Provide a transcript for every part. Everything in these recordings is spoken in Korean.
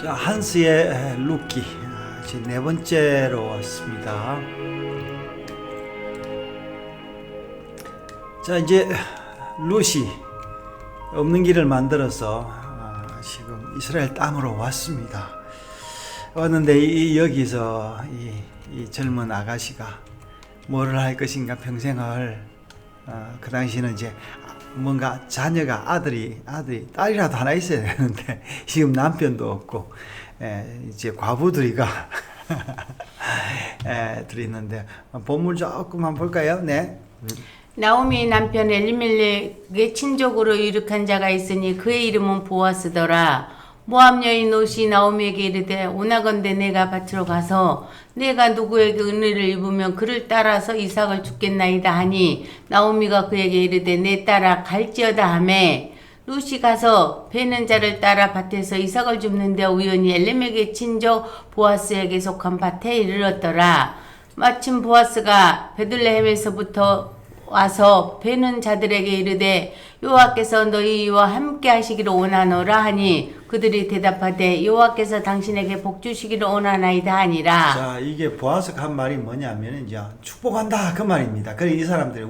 자, 한스의 루키 지금 네 번째로 왔습니다. 자, 이제 룻이 없는 길을 만들어서 지금 이스라엘 땅으로 왔습니다. 왔는데 여기서 이 젊은 아가씨가 뭐를 할 것인가 평생을 그 당시는 이제 뭔가 자녀가 딸이라도 하나 있어야 되는데 지금 남편도 없고 이제 과부들이가 들이 있는데 본문 조금만 볼까요? 네. 나오미 남편 엘리멜렉의 친족으로 유력한 자가 있으니 그의 이름은 보아스더라. 모압 여인 롯이 나오미에게 이르되 오나건대 내가 밭으로 가서 내가 누구에게 은혜를 입으면 그를 따라서 이삭을 죽겠나이다 하니 나오미가 그에게 이르되 내 딸아 갈지어다 하매 롯이 가서 베는 자를 따라 밭에서 이삭을 줍는데 우연히 엘리멜렉의 친족 보아스에게 속한 밭에 이르렀더라. 마침 보아스가 베들레헴에서부터 와서 베는 자들에게 이르되 여호와께서 너희와 함께 하시기를 원하노라 하니 그들이 대답하되 여호와께서 당신에게 복 주시기를 원하나이다 하니라. 자, 이게 보아스가 한 말이 뭐냐면 이제 축복한다 그 말입니다. 그래 이 사람들이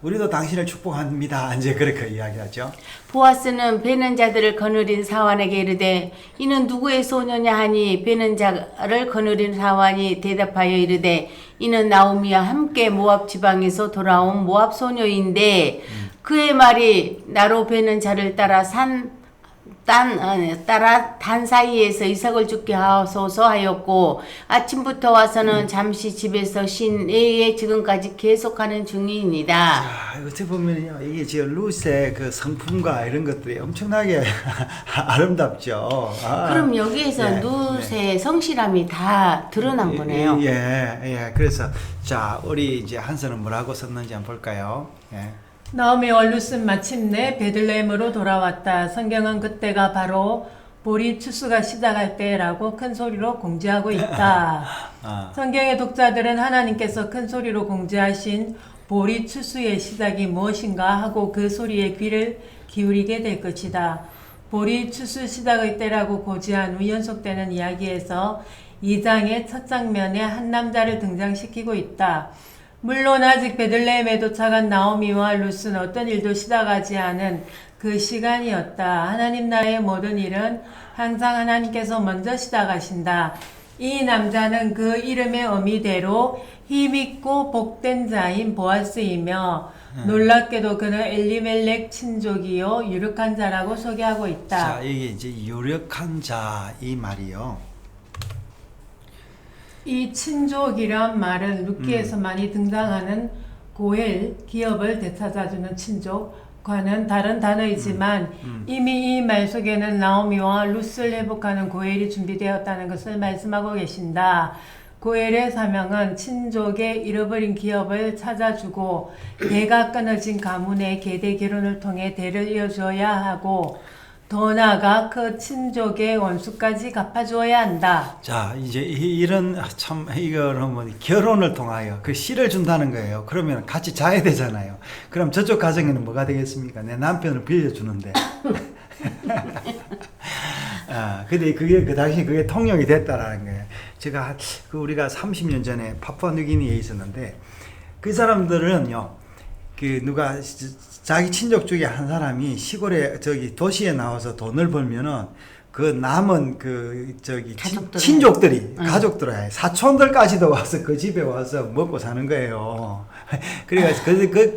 우리도 당신을 축복합니다. 이제 그렇게 이야기하죠. 보아스는 베는 자들을 거느린 사환에게 이르되 이는 누구의 소녀냐 하니 베는 자를 거느린 사환이 대답하여 이르되 이는 나오미와 함께 모압 지방에서 돌아온 모압 소녀인데 그의 말이 나로 베는 자를 따라 단 사이에서 이삭을 죽게 하소서 하였고 아침부터 와서는 잠시 집에서 쉰 애에 지금까지 계속하는 중이니이다. 자, 어떻게 보면요, 이게 지금 룻의 그 성품과 이런 것들이 엄청나게 아름답죠. 그럼 여기에서 룻의 성실함이 다 드러난 거네요. 예. 그래서 자, 우리 이제 한서는 뭐라고 썼는지 한번 볼까요? 예. 나오미와 룻은 마침내 베들레헴으로 돌아왔다. 성경은 그때가 바로 보리 추수가 시작할 때라고 큰 소리로 공지하고 있다. 성경의 독자들은 하나님께서 큰 소리로 공지하신 보리 추수의 시작이 무엇인가 하고 그 소리에 귀를 기울이게 될 것이다. 보리 추수 시작의 때라고 고지한 후 연속되는 이야기에서 2장의 첫 장면에 한 남자를 등장시키고 있다. 물론 아직 베들레헴에 도착한 나오미와 룻은 어떤 일도 시작하지 않은 그 시간이었다. 하나님 나라의 모든 일은 항상 하나님께서 먼저 시작하신다. 이 남자는 그 이름의 의미대로 힘있고 복된 자인 보아스이며 놀랍게도 그는 엘리멜렉 친족이요 유력한 자라고 소개하고 있다. 자, 이게 이제 유력한 자 이 말이요. 이 친족이란 말은 루키에서 많이 등장하는 고엘, 기업을 되찾아주는 친족과는 다른 단어이지만 이미 이 말 속에는 나오미와 룻을 회복하는 고엘이 준비되었다는 것을 말씀하고 계신다. 고엘의 사명은 친족의 잃어버린 기업을 찾아주고 대가 끊어진 가문의 계대 결혼을 통해 대를 이어줘야 하고 더 나아가 그 친족의 원수까지 갚아주어야 한다. 자, 이제 이런 참 이거는 뭐 결혼을 통하여 그 씨를 준다는 거예요. 그러면 같이 자야 되잖아요. 그럼 저쪽 가정에는 뭐가 되겠습니까? 내 남편을 빌려주는데. 근데 그게 그 당시 그게 통용이 됐다라는 거예요. 제가 우리가 30년 전에 파푸아뉴기니에 있었는데 그 사람들은요. 그 누가 자기 친족 중에 한 사람이 시골에 도시에 나와서 돈을 벌면은 그 남은 친족들이 가족들 사촌들까지도 와서 그 집에 와서 먹고 사는 거예요. 그래서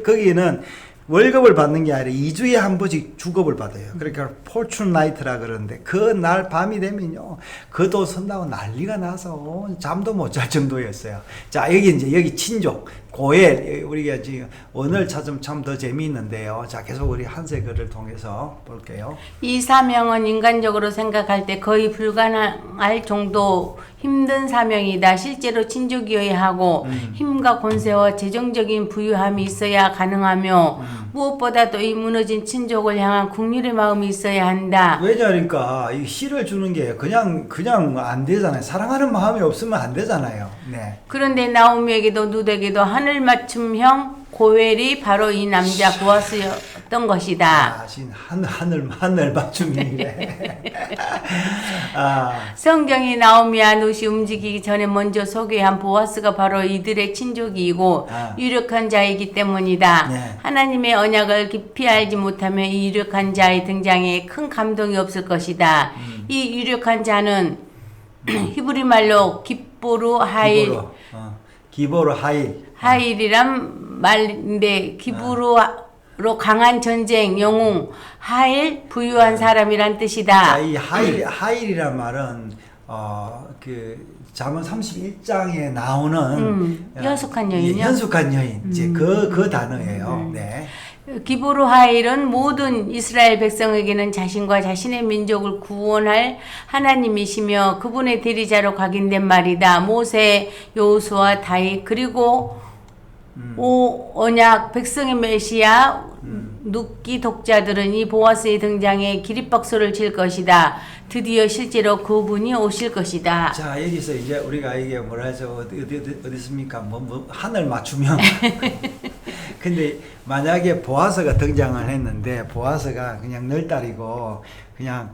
거기는 월급을 받는 게 아니라 2주에 한 번씩 주급을 받아요. 그러니까 포춘 나이트라 그러는데 그 날 밤이 되면요. 그 돈 쓴다고 난리가 나서 잠도 못 잘 정도였어요. 자, 여기 친족, 고엘, 우리가 지금 원을 찾으면 참 더 재미있는데요. 자, 계속 우리 한세글을 통해서 볼게요. 이 사명은 인간적으로 생각할 때 거의 불가능할 정도 힘든 사명이다. 실제로 친족이어야 하고 힘과 권세와 재정적인 부유함이 있어야 가능하며 무엇보다도 이 무너진 친족을 향한 국률의 마음이 있어야 한다. 왜냐니까 이 씨를 주는 게 그냥 안 되잖아요. 사랑하는 마음이 없으면 안 되잖아요. 네. 그런데 나오미에게도 룻에게도 하늘 맞춤형 고엘이 바로 이 남자 보아스였다. 갔던 것이다. 하늘 맞춤이래. 성경이 나오미와 룻이 움직이기 전에 먼저 소개한 보아스가 바로 이들의 친족이고 유력한 자이기 때문이다. 네. 하나님의 언약을 깊이 알지 못하면 이 유력한 자의 등장에 큰 감동이 없을 것이다. 이 유력한 자는 히브리 말로 기보르 하일, 기보르 하일. 하일이란 말인데 기브로로 강한 전쟁, 영웅, 하일 부유한 사람이란 뜻이다. 자, 이 하일이란 말은 그 잠언 31장에 나오는 현숙한 여인이요? 현숙한 여인 이제 그 단어예요. 네. 기브로 하일은 모든 이스라엘 백성에게는 자신과 자신의 민족을 구원할 하나님이시며 그분의 대리자로 각인된 말이다. 모세, 여호수아, 다윗 그리고 언약 백성의 메시아 눕기 독자들은 이 보아스의 등장에 기립박수를 칠 것이다. 드디어 실제로 그분이 오실 것이다. 자, 여기서 이제 우리가 이게 뭐라 하죠? 어디 있습니까? 하늘 맞추면. 근데 만약에 보아스가 등장을 했는데 보아스가 그냥 널따리고 그냥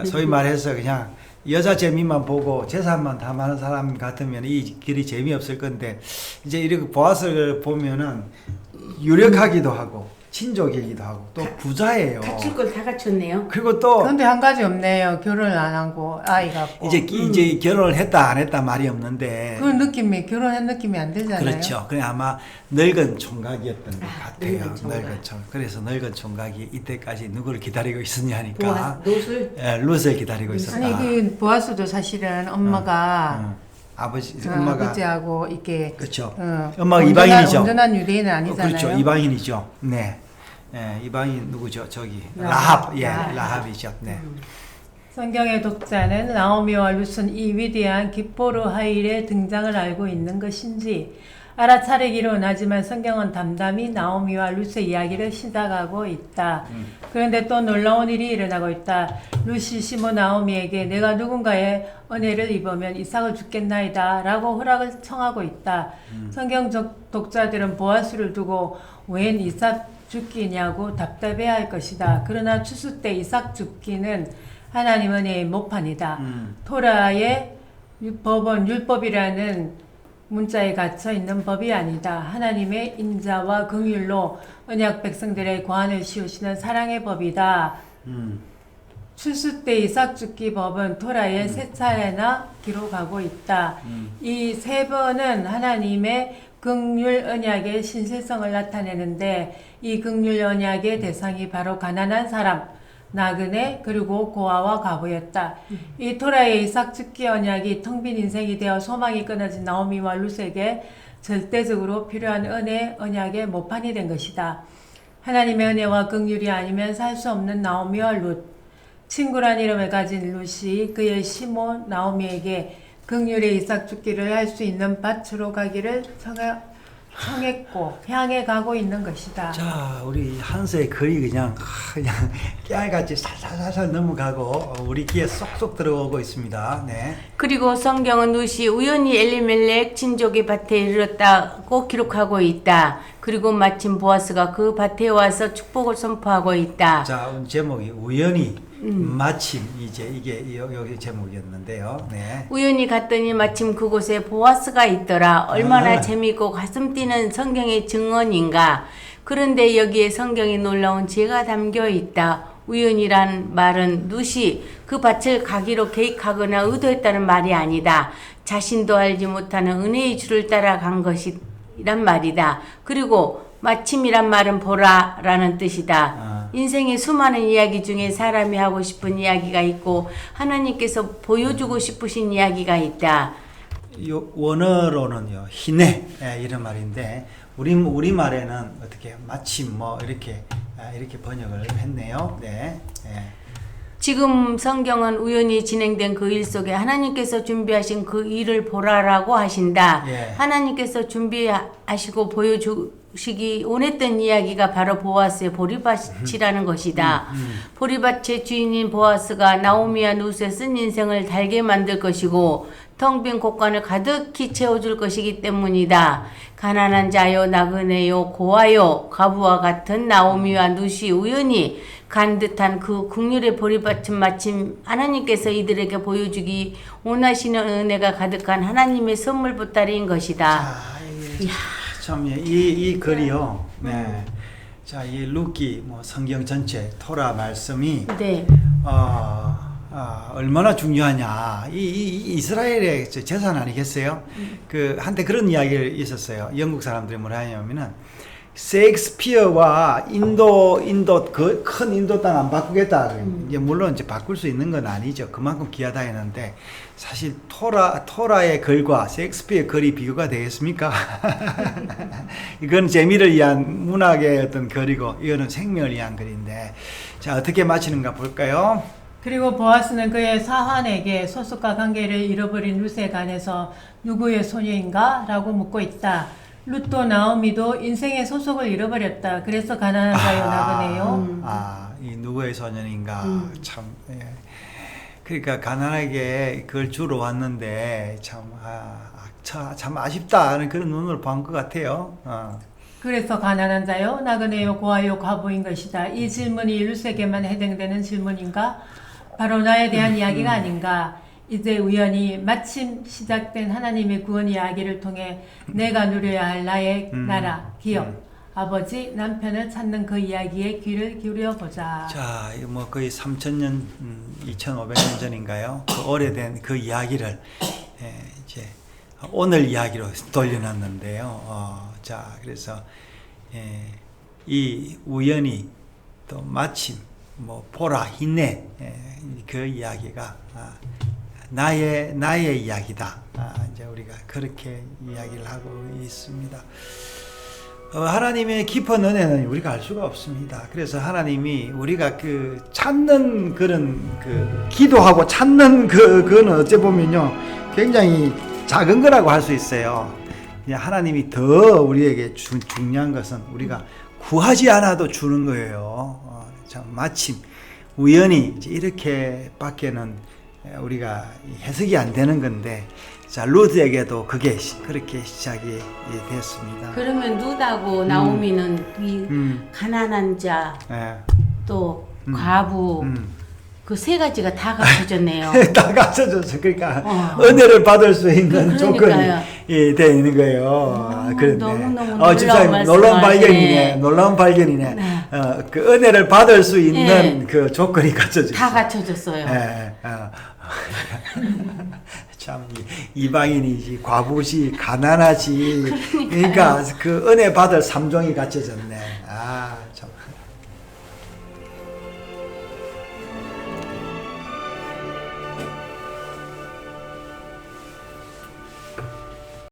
소위 말해서 그냥 여자 재미만 보고 재산만 탐하는 사람 같으면 이 길이 재미없을 건데 이제 이렇게 보아스를 보면은 유력하기도 하고 친족이기도 하고 또 부자예요. 갖출 걸 다 갖췄네요. 그리고 또 그런데 한 가지 없네요. 결혼을 안 하고 아이가 없고. 이제 결혼을 했다 안 했다 말이 없는데 그런 느낌이 결혼한 느낌이 안 들잖아요. 그렇죠. 그래 아마 늙은 총각이었던 것 같아요. 늙은 총각. 늙은 총각. 그래서 늙은 총각이 이때까지 누구를 기다리고 있었냐니까. 룻을? 예, 룻을 기다리고 있었다. 아니 그 보아스도 사실은 엄마가 엄마가 아버지하고 이렇게 그렇죠. 엄마가 이방인이죠. 온전한 유대인은 아니잖아요. 그렇죠. 이방인이죠. 네. 예, 이방인 누구죠? 저기 라합. 예, 라합이죠. 네. 성경의 독자는 나오미와 룻은 이 위대한 기포르 하일의 등장을 알고 있는 것인지 알아차리기로 원하지만 성경은 담담히 나오미와 룻의 이야기를 시작하고 있다. 그런데 또 놀라운 일이 일어나고 있다. 룻이 시모 나오미에게 내가 누군가의 은혜를 입으면 이삭을 죽겠나이다 라고 허락을 청하고 있다. 성경 독자들은 보아스를 두고 웬 이삭 죽기냐고 답답해할 것이다. 그러나 추수 때 이삭 죽기는 하나님 은혜의 모판이다. 토라의 법은 율법이라는 문자에 갇혀 있는 법이 아니다. 하나님의 인자와 긍휼로 언약 백성들의 고안을 씌우시는 사랑의 법이다. 추수 때 이삭 죽기 법은 토라에 세 차례나 기록하고 있다. 이 세 번은 하나님의 긍휼 언약의 신실성을 나타내는데 이 긍휼 언약의 대상이 바로 가난한 사람, 나그네 그리고 고아와 과부였다. 이 토라의 이삭 죽기 언약이 텅 빈 인생이 되어 소망이 끊어진 나오미와 룻에게 절대적으로 필요한 은혜 언약의 모판이 된 것이다. 하나님의 은혜와 긍휼이 아니면 살 수 없는 나오미와 룻. 친구란 이름을 가진 룻이 그의 시모 나오미에게 긍휼의 이삭 죽기를 할 수 있는 밭으로 가기를 청했고 향해 가고 있는 것이다. 자, 우리 한서의 글이 그냥 깨알같이 살살살살 넘어가고 우리 귀에 쏙쏙 들어오고 있습니다. 네. 그리고 성경은 룻이 우연히 엘리멜렉 친족의 밭에 이르렀다고 기록하고 있다. 그리고 마침 보아스가 그 밭에 와서 축복을 선포하고 있다. 자, 제목이 우연히 마침 이제 이게 여기 제목이었는데요. 네. 우연히 갔더니 마침 그곳에 보아스가 있더라. 얼마나 재미있고 가슴 뛰는 성경의 증언인가. 그런데 여기에 성경의 놀라운 지혜가 담겨 있다. 우연이란 말은 룻이 그 밭을 가기로 계획하거나 의도했다는 말이 아니다. 자신도 알지 못하는 은혜의 줄을 따라간 것이란 말이다. 그리고 마침이란 말은 보라라는 뜻이다. 인생의 수많은 이야기 중에 사람이 하고 싶은 이야기가 있고 하나님께서 보여주고 싶으신 이야기가 있다. 원어로는요 희내 이런 말인데 우리말에는 어떻게 마침 뭐 이렇게 번역을 했네요. 네. 지금 성경은 우연히 진행된 그 일 속에 하나님께서 준비하신 그 일을 보라라고 하신다. 예. 하나님께서 준비하시고 보여주시기 원했던 이야기가 바로 보아스의 보리밭이라는 것이다. 보리밭의 주인인 보아스가 나오미와 룻에 쓴 인생을 달게 만들 것이고 텅 빈 곳간을 가득히 채워줄 것이기 때문이다. 가난한 자요, 나그네요, 고아요, 과부와 같은 나오미와 룻이 우연히 간 듯한 그 국률의 보리밭은 마침 하나님께서 이들에게 보여주기 원하시는 은혜가 가득한 하나님의 선물 보따리인 것이다. 이 글이요. 네. 자, 이 루키 뭐 성경 전체 토라 말씀이 네. 얼마나 중요하냐. 이 이스라엘의 재산 아니겠어요? 그 한때 그런 이야기가 있었어요. 영국 사람들이 뭐라 하냐면은 셰익스피어와 인도 그 큰 인도 땅 안 바꾸겠다. 이제 물론 이제 바꿀 수 있는 건 아니죠. 그만큼 귀하다 했는데 사실 토라의 글과 셰익스피어의 글이 비교가 되겠습니까? 이건 재미를 위한 문학의 어떤 글이고 이거는 생명을 위한 글인데 자 어떻게 마치는가 볼까요? 그리고 보아스는 그의 사환에게 소속과 관계를 잃어버린 룻에 관해서 누구의 소녀인가? 라고 묻고 있다. 룻도 나오미도 인생의 소속을 잃어버렸다. 그래서 가난한 자요, 나그네요. 이 누구의 소년인가? 참, 예. 그러니까 가난하게 그걸 주러 왔는데 참 아쉽다 하는 그런 눈으로 본 것 같아요. 그래서 가난한 자요, 나그네요, 고아요, 과부인 것이다. 이 질문이 룻에게만 해당되는 질문인가? 바로 나에 대한 이야기가 아닌가? 이제 우연히 마침 시작된 하나님의 구원 이야기를 통해 내가 누려야 할 나의 나라, 기업, 아버지, 남편을 찾는 그 이야기에 귀를 기울여 보자. 자, 뭐 거의 3,000년, 2,500년 전인가요? 그 오래된 그 이야기를 이제 오늘 이야기로 돌려놨는데요. 자, 그래서 이 우연히 또 마침 뭐 보라 힘내 그 이야기가 나의 이야기다. 이제 우리가 그렇게 이야기를 하고 있습니다. 하나님의 깊은 은혜는 우리가 알 수가 없습니다. 그래서 하나님이 우리가 그 찾는 그런 그 기도하고 찾는 그거는 어째 보면요 굉장히 작은 거라고 할 수 있어요. 하나님이 더 우리에게 중요한 것은 우리가 구하지 않아도 주는 거예요. 참 마침 우연히 이렇게 밖에는 우리가 해석이 안 되는 건데 자 루드에게도 그게 그렇게 시작이 됐습니다. 그러면 룻하고 나오미는 이 가난한 자, 또 과부 그 세 가지가 다 갖춰졌네요. 다 갖춰졌어. 그러니까 은혜를 받을 수 있는 조건이 되어 있는 거예요. 그런데 너무너무 집사님 놀라운 발견이네. 놀라운 발견이네. 네. 그 은혜를 받을 수 있는 그 조건이 갖춰졌어요. 다 갖춰졌어요. 참 이방인이지 과부시 가난하지 그러니까 그 은혜 받을 3종이 갖춰졌네. 참